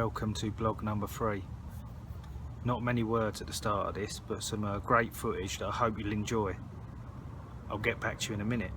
welcome to blog number 3. Not many words at the start of this, but some great footage that I hope you'll enjoy. I'll get back to you in a minute.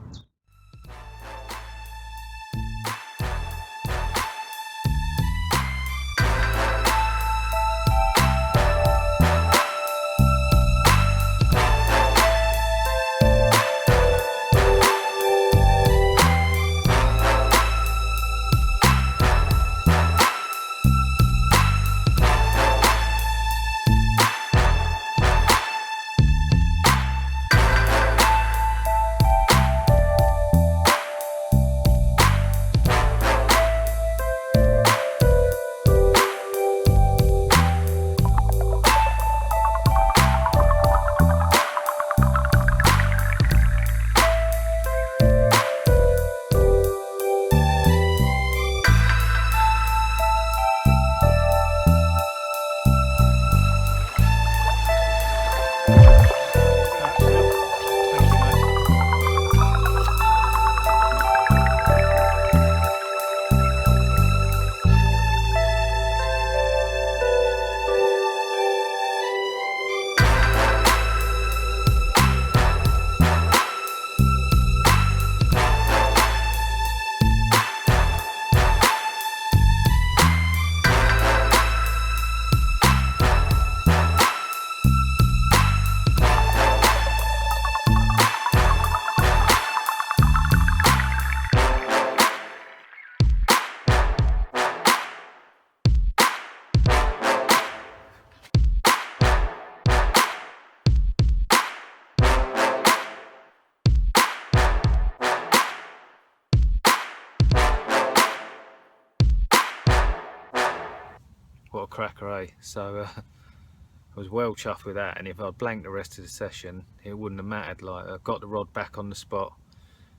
What a cracker, eh? So I was well chuffed with that, and if I'd blanked the rest of the session it wouldn't have mattered. Like, I got the rod back on the spot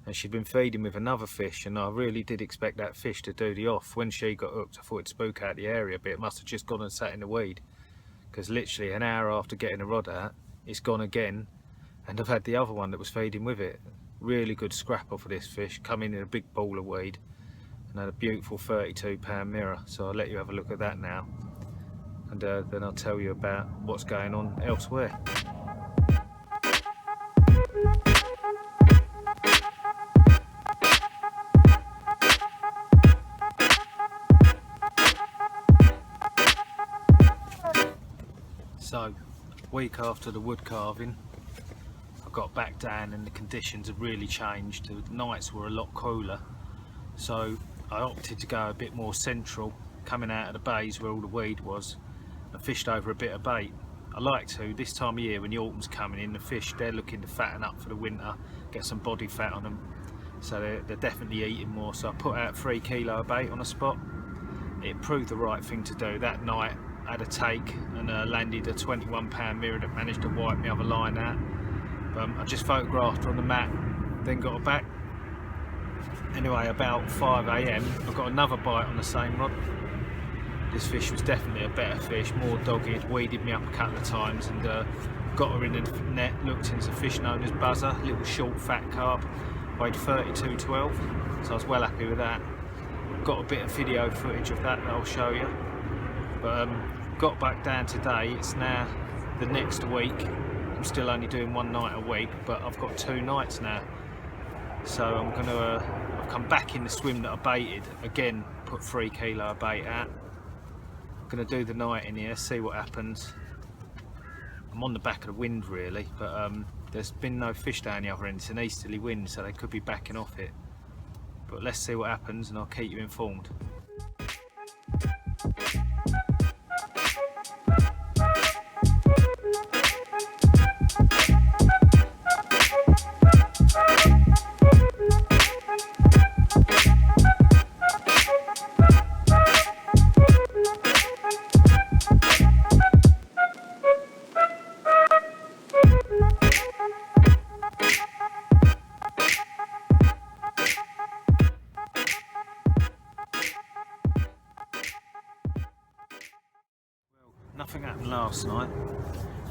and she'd been feeding with another fish, and I really did expect that fish to do the off. When she got hooked I thought it'd spook out the area, but it must have just gone and sat in the weed, because literally an hour after getting the rod out it's gone again, and I've had the other one that was feeding with it. Really good scrapper for this fish, come in a big ball of weed and had a beautiful 32-pound mirror. So I'll let you have a look at that now, and then I'll tell you about what's going on elsewhere. So, week after the wood carving, I got back down and the conditions have really changed. The nights were a lot cooler, so I opted to go a bit more central, coming out of the bays where all the weed was, and fished over a bit of bait. I like to, this time of year when the autumn's coming in, the fish, they're looking to fatten up for the winter, get some body fat on them, so they're definitely eating more. So I put out 3 kilo of bait on a spot. It proved the right thing to do. That night I had a take and landed a 21-pound mirror that managed to wipe my other line out. I just photographed her on the mat, then got her back. Anyway, about 5 AM I got another bite on the same rod. This fish was definitely a better fish, more dogged, weeded me up a couple of times, and got her in the net. Looked into a fish known as buzzer, little short fat carp, weighed 32.12, so I was well happy with that. Got a bit of video footage of that I'll show you. But got back down today. It's now the next week. I'm still only doing 1 night a week, but I've got 2 nights now. So I'm gonna I've come back in the swim that I baited again, put 3 kilo of bait out. I'm gonna do the night in here, see what happens. I'm on the back of the wind really, but there's been no fish down the other end. It's an easterly wind, so they could be backing off it. But let's see what happens and I'll keep you informed. Nothing happened last night.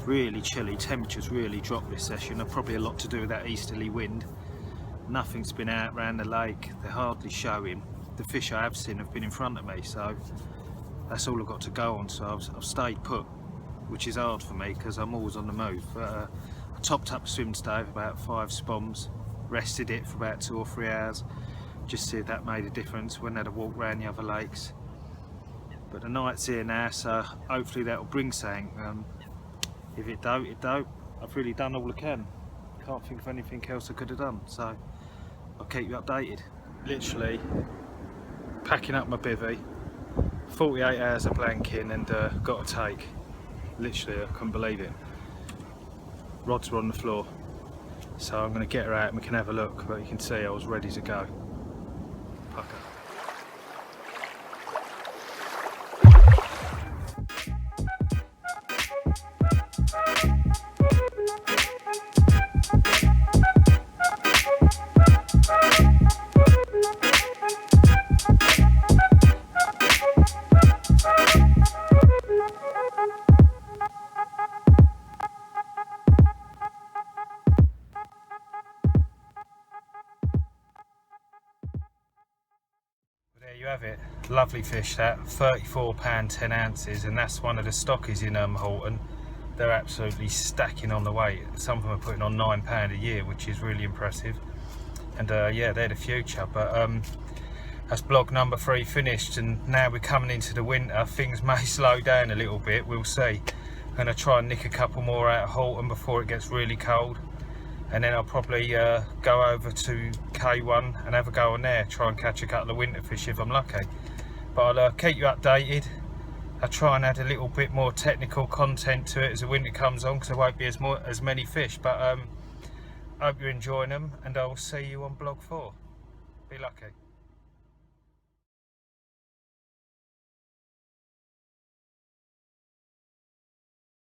Really chilly, temperatures really dropped this session. Probably a lot to do with that easterly wind. Nothing's been out around the lake, they're hardly showing. The fish I have seen have been in front of me, so that's all I've got to go on. So I've stayed put, which is hard for me because I'm always on the move. I topped up the swim stove about 5 spoms, rested it for about 2 or 3 hours, just see if that made a difference when I had a walk around the other lakes. But the night's here now, so hopefully that'll bring something. If it don't, it don't. I've really done all I can. Can't think of anything else I could have done, so I'll keep you updated. Literally packing up my bivvy, 48 hours of blanking, and got a take. Literally, I couldn't believe it. Rods were on the floor, so I'm going to get her out and we can have a look, but you can see I was ready to go. Pucker. There you have it, lovely fish that, £34 10 ounces, and that's one of the stockies in Horton. They're absolutely stacking on the weight. Some of them are putting on £9 a year, which is really impressive. And yeah, they're the future. But that's blog number 3 finished, and now we're coming into the winter. Things may slow down a little bit, we'll see. I'm going to try and nick a couple more out of Horton before it gets really cold. And then I'll probably go over to K1 and have a go on there, try and catch a couple of winter fish if I'm lucky. But I'll keep you updated. I'll try and add a little bit more technical content to it as the winter comes on, because there won't be as many fish. But hope you're enjoying them, and I'll see you on blog 4. Be lucky.